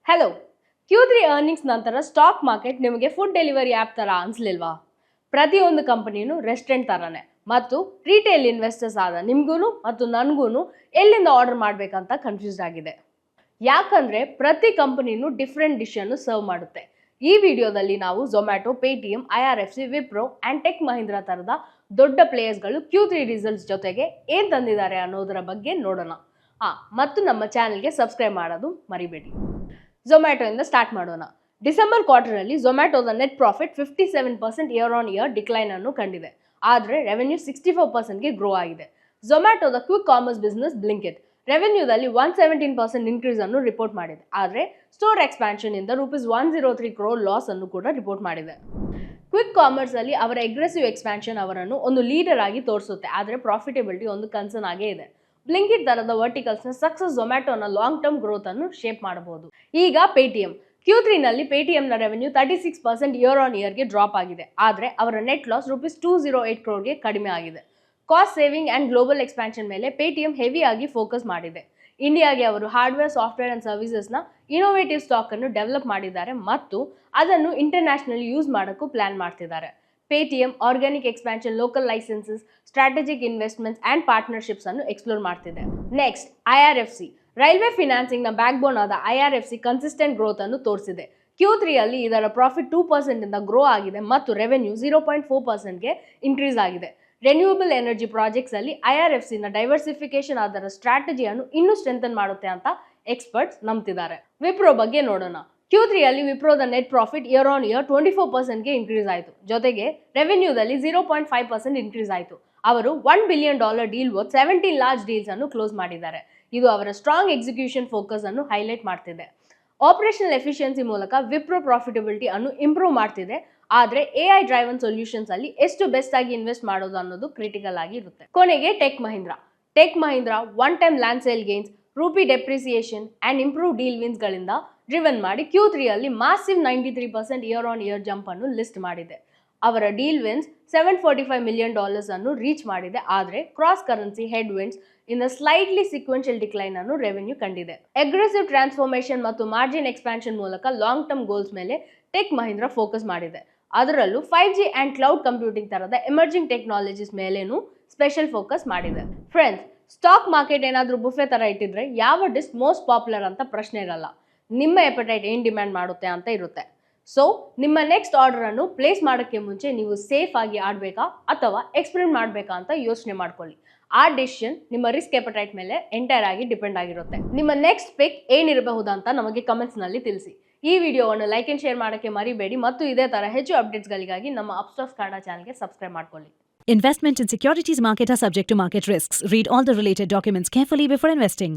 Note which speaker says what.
Speaker 1: Hello. Q3 earnings ನಂತರ stock market ನಿಮಗೆ food delivery app ಥರ ಅನಿಸ್ಲಿಲ್ವಾ? ಪ್ರತಿಯೊಂದು ಕಂಪನಿನೂ ರೆಸ್ಟೋರೆಂಟ್ ಥರನೇ ಮತ್ತು ರಿಟೇಲ್ ಇನ್ವೆಸ್ಟರ್ಸ್ ಆದ ನಿಮಗೂ ಮತ್ತು ನನಗೂ ಎಲ್ಲಿಂದ ಆರ್ಡರ್ ಮಾಡಬೇಕಂತ ಕನ್ಫ್ಯೂಸ್ ಆಗಿದೆ. ಯಾಕಂದರೆ ಪ್ರತಿ ಕಂಪನಿನೂ ಡಿಫ್ರೆಂಟ್ ಡಿಶನ್ನು ಸರ್ವ್ ಮಾಡುತ್ತೆ. ಈ ವಿಡಿಯೋದಲ್ಲಿ ನಾವು Zomato, Paytm, IRFC, Wipro and tech Mahindra ಥರದ ದೊಡ್ಡ ಪ್ಲೇಯರ್ಸ್ಗಳು Q3 ರಿಸಲ್ಟ್ಸ್ ಜೊತೆಗೆ ಏನು ತಂದಿದ್ದಾರೆ ಅನ್ನೋದರ ಬಗ್ಗೆ ನೋಡೋಣ. ಮತ್ತು ನಮ್ಮ ಚಾನೆಲ್ಗೆ ಸಬ್ಸ್ಕ್ರೈಬ್ ಮಾಡೋದು ಮರಿಬೇಡಿ. ಝೊಮ್ಯಾಟೊ ಇಂದ ಸ್ಟಾರ್ಟ್ ಮಾಡೋಣ. ಡಿಸೆಂಬರ್ ಕ್ವಾರ್ಟರಲ್ಲಿ ಝೊಮ್ಯಾಟೊದ net profit 57% year on year decline ಅನ್ನು ಕಂಡಿದೆ. ಆದರೆ ರೆವೆನ್ಯೂ 64%ಗೆ ಗ್ರೋ ಆಗಿದೆ. ಝೊಮ್ಯಾಟೊದ ಕ್ವಿಕ್ ಕಾಮರ್ಸ್ ಬಿಸ್ನೆಸ್ ಬ್ಲಿಂಕಿಟ್ ರೆವೆನ್ಯೂದಲ್ಲಿ 117% ಇನ್ಕ್ರೀಸ್ ಅನ್ನು ರಿಪೋರ್ಟ್ ಮಾಡಿದೆ. ಆದರೆ ಸ್ಟೋರ್ ಎಕ್ಸ್ಪ್ಯಾನ್ಷನ್ ಇಂದ ₹103 ಕ್ರೋರ್ ಲಾಸ್ ಅನ್ನು ಕೂಡ ರಿಪೋರ್ಟ್ ಮಾಡಿದೆ. ಕ್ವಿಕ್ ಕಾಮರ್ಸ್ ಅಲ್ಲಿ ಅವರ ಅಗ್ರೆಸಿವ್ ಎಕ್ಸ್ಪ್ಯಾನ್ಷನ್ ಅವರನ್ನು ಒಂದು ಲೀಡರ್ ಆಗಿ ತೋರಿಸುತ್ತೆ. ಆದರೆ ಪ್ರಾಫಿಟಬಿಲಿಟಿ ಒಂದು ಕನ್ಸರ್ನ್ ಆಗೇ ಇದೆ. ಬ್ಲಿಂಕಿಟ್ ತರದ ವರ್ಟಿಕಲ್ಸ್ನ ಸಕ್ಸಸ್ ಝೊಮ್ಯಾಟೊನ ಲಾಂಗ್ ಟರ್ಮ್ ಗ್ರೋತ್ ಅನ್ನು ಶೇಪ್ ಮಾಡಬಹುದು. ಈಗ ಪೇಟಿಎಂ Q3 ನಲ್ಲಿ ಪೇಟಿಎಂನ ರೆವೆನ್ಯೂ 36% ಇಯರ್ ಆನ್ ಇಯರ್ಗೆ ಡ್ರಾಪ್ ಆಗಿದೆ. ಆದರೆ ಅವರ ನೆಟ್ ಲಾಸ್ ₹208 ಕ್ರೋರ್ಗೆ ಕಡಿಮೆ ಆಗಿದೆ. Cost saving and global expansion ಮೇಲೆ ಪೇಟಿಎಂ ಹೆವಿಯಾಗಿ ಫೋಕಸ್ ಮಾಡಿದೆ. ಇಂಡಿಯಾಗೆ ಅವರು ಹಾರ್ಡ್ವೇರ್, ಸಾಫ್ಟ್ವೇರ್ ಆ್ಯಂಡ್ ಸರ್ವಿಸಸ್ನ ಇನೋವೇಟಿವ್ ಸ್ಟಾಕ್ ಅನ್ನು ಡೆವಲಪ್ ಮಾಡಿದ್ದಾರೆ ಮತ್ತು ಅದನ್ನು ಇಂಟರ್ನ್ಯಾಷನಲಿ ಯೂಸ್ ಮಾಡೋಕ್ಕೂ ಪ್ಲಾನ್ ಮಾಡ್ತಿದ್ದಾರೆ. Paytm organic expansion, local licences, strategic investments and partnerships ಅನ್ನು ಎಕ್ಸ್ಪ್ಲೋರ್ ಮಾಡ್ತಿದೆ. ನೆಕ್ಸ್ಟ್ IRFC ರೈಲ್ವೆ ಫಿನಾನ್ಸಿಂಗ್ ನ ಬ್ಯಾಕ್ ಬೋನ್ ಆದ IRFC ಕನ್ಸಿಸ್ಟೆಂಟ್ ಗ್ರೋತ್ ಅನ್ನು ತೋರಿಸಿದೆ. Q3 ಅಲ್ಲಿ ಇದರ ಪ್ರಾಫಿಟ್ 2% ಇಂದ ಗ್ರೋ ಆಗಿದೆ ಮತ್ತು ರೆವೆನ್ಯೂ 0.4%ಗೆ ಇನ್ಕ್ರೀಸ್ ಆಗಿದೆ. ರೆನ್ಯೂಯಬಲ್ ಎನರ್ಜಿ ಪ್ರಾಜೆಕ್ಟ್ಸ್ ಅಲ್ಲಿ IRFC ನ ಡೈವರ್ಸಿಫಿಕೇಶನ್ ಅದರ ಸ್ಟ್ರಾಟಜಿಯನ್ನು ಇನ್ನೂ ಸ್ಟ್ರೆಂಥನ್ ಮಾಡುತ್ತೆ ಅಂತ ಎಕ್ಸ್ಪರ್ಟ್ಸ್ ನಂಬ್ತಿದ್ದಾರೆ. ವಿಪ್ರೋ ಬಗ್ಗೆ ನೋಡೋಣ. Q3 ಅಲ್ಲಿ ವಿಪ್ರೋದ net profit year on year 24%ಗೆ ಇನ್ಕ್ರೀಸ್ ಆಯಿತು. ಜೊತೆಗೆ ರೆವೆನ್ಯೂದಲ್ಲಿ 0.5% ಇನ್ಕ್ರೀಸ್ ಆಯಿತು. ಅವರು $1 billion deal worth 17 large deals ಅನ್ನು ಕ್ಲೋಸ್ ಮಾಡಿದ್ದಾರೆ. ಇದು ಅವರ ಸ್ಟ್ರಾಂಗ್ ಎಕ್ಸಿಕ್ಯೂಷನ್ ಫೋಕಸ್ ಅನ್ನು ಹೈಲೈಟ್ ಮಾಡ್ತಿದೆ. ಆಪರೇಷನಲ್ ಎಫಿಷಿಯನ್ಸಿ ಮೂಲಕ ವಿಪ್ರೋ ಪ್ರಾಫಿಟಬಿಲಿಟಿ ಅನ್ನು ಇಂಪ್ರೂವ್ ಮಾಡ್ತಿದೆ. ಆದರೆ AI ಡ್ರೈವನ್ ಸೊಲ್ಯೂಷನ್ಸ್ ಅಲ್ಲಿ ಎಷ್ಟು ಬೆಸ್ಟ್ ಆಗಿ ಇನ್ವೆಸ್ಟ್ ಮಾಡೋದು ಅನ್ನೋದು ಕ್ರಿಟಿಕಲ್ ಆಗಿ ಇರುತ್ತೆ. ಕೊನೆಗೆ Tech Mahindra one time land sale gains, rupee depreciation and improve deal wins ಗಳಿಂದ ಡ್ರಿವನ್ ಮಾಡಿ Q3 ಅಲ್ಲಿ massive 93% year on year jump ಅನ್ನು ಲಿಸ್ಟ್ ಮಾಡಿದೆ. ಅವರ ಡೀಲ್ ವಿನ್ಸ್ $745 ಮಿಲಿಯನ್ ಅನ್ನು ರೀಚ್ ಮಾಡಿದೆ. ಆದರೆ cross currency headwinds in slightly sequential decline ಅನ್ನು ರೆವೆನ್ಯೂ ಕಂಡಿದೆ. ಅಗ್ರೆಸಿವ್ ಟ್ರಾನ್ಸ್ಫಾರ್ಮೇಷನ್ ಮತ್ತು ಮಾರ್ಜಿನ್ ಎಕ್ಸ್ಪ್ಯಾನ್ಷನ್ ಮೂಲಕ ಲಾಂಗ್ ಟರ್ಮ್ ಗೋಲ್ಸ್ ಮೇಲೆ ಟೆಕ್ ಮಹೀಂದ್ರಾ ಫೋಕಸ್ ಮಾಡಿದೆ. ಅದರಲ್ಲೂ 5G ಆ್ಯಂಡ್ ಕ್ಲೌಡ್ ಕಂಪ್ಯೂಟಿಂಗ್ ತರದ ಎಮರ್ಜಿಂಗ್ ಟೆಕ್ನಾಲಜೀಸ್ ಮೇಲೇನೂ ಸ್ಪೆಷಲ್ ಫೋಕಸ್ ಮಾಡಿದೆ. ಫ್ರೆಂಡ್ಸ್, ಸ್ಟಾಕ್ ಮಾರ್ಕೆಟ್ ಏನಾದರೂ ಬುಫೆ ತರ ಇಟ್ಟಿದ್ರೆ ಯಾವ ಡಿಶ್ ಮೋಸ್ಟ್ ಪಾಪ್ಯುಲರ್ ಅಂತ ಪ್ರಶ್ನೆ ಇರಲ್ಲ. ನಿಮ್ಮ ಎಪಟೈಟ್ ಏನು ಡಿಮ್ಯಾಂಡ್ ಮಾಡುತ್ತೆ ಅಂತ ಇರುತ್ತೆ. ಸೊ ನಿಮ್ಮ ನೆಕ್ಸ್ಟ್ ಆರ್ಡರ್ ಅನ್ನು ಪ್ಲೇಸ್ ಮಾಡೋಕ್ಕೆ ಮುಂಚೆ ನೀವು ಸೇಫ್ ಆಗಿ ಆಡಬೇಕಾ ಅಥವಾ ಎಕ್ಸ್ಪೆರಿಮೆಂಟ್ ಮಾಡಬೇಕಾ ಅಂತ ಯೋಚನೆ ಮಾಡ್ಕೊಳ್ಳಿ. ಆ ಡಿಸಿಷನ್ ನಿಮ್ಮ ರಿಸ್ಕ್ ಎಪಟೈಟ್ ಮೇಲೆ ಎಂಟೈರ್ ಆಗಿ ಡಿಪೆಂಡ್ ಆಗಿರುತ್ತೆ. ನಿಮ್ಮ ನೆಕ್ಸ್ಟ್ ಪಿಕ್ ಏನಿರಬಹುದು ಅಂತ ನಮಗೆ ಕಮೆಂಟ್ಸ್ ನಲ್ಲಿ ತಿಳಿಸಿ. ಈ ವಿಡಿಯೋವನ್ನು ಲೈಕ್ ಅಂಡ್ ಶೇರ್ ಮಾಡೋಕ್ಕೆ ಮರಿಬೇಡಿ ಮತ್ತು ಇದೇ ತರ ಹೆಚ್ಚು ಅಪ್ಡೇಟ್ಸ್ಗಳಿಗಾಗಿ ನಮ್ಮ ಅಪ್ಸ್ಟಾಕ್ಸ್ ಕನ್ನಡ ಚಾನಲ್ಗೆ ಸಬ್ಸ್ಕ್ರೈಬ್ ಮಾಡ್ಕೊಳ್ಳಿ.
Speaker 2: Investment in securities market are subject to market risks. Read all the related documents carefully before investing.